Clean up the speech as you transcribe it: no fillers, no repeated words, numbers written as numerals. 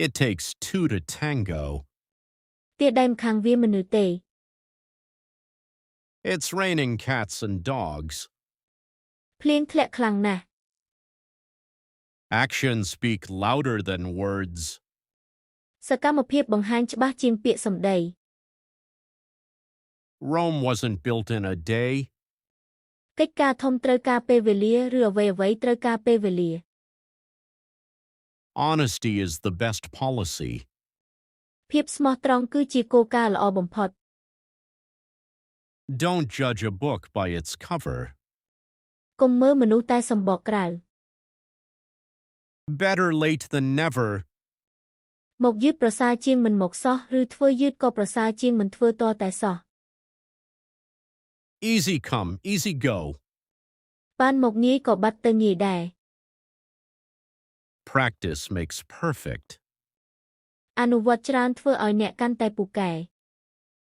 It takes two to tango. ទៀតដៃម្ខាងវាមនុស្សទេ It's raining cats and dogs. ភ្លៀងធ្លាក់ខ្លាំងណាស់ Actions speak louder than words. សកម្មភាពបង្ហាញច្បាស់ជាងពាក្យសម្ដី Rome wasn't built in a day. កិច្ចការធំត្រូវការពេលវេលាឬអ្វីៗត្រូវការពេលវេលា Honesty is the best policy. ភាពស្មោះត្រង់គឺជាគោលការណ៍ល្អបំផុត Don't judge a book by its cover. កុំមើលមនុស្សតែសម្បកក្រៅ Better late than never. មកយឺតប្រសើរជាងមិនមកសោះឬធ្វើយឺតក៏ប្រសើរជាងមិនធ្វើតតែសោះ Easy come, easy go. បានមកងាយក៏បាត់ទៅងាយដែរ Practice makes perfect. អនុវត្តច្រើនធ្វើឲ្យអ្នកកាន់តែពូកែ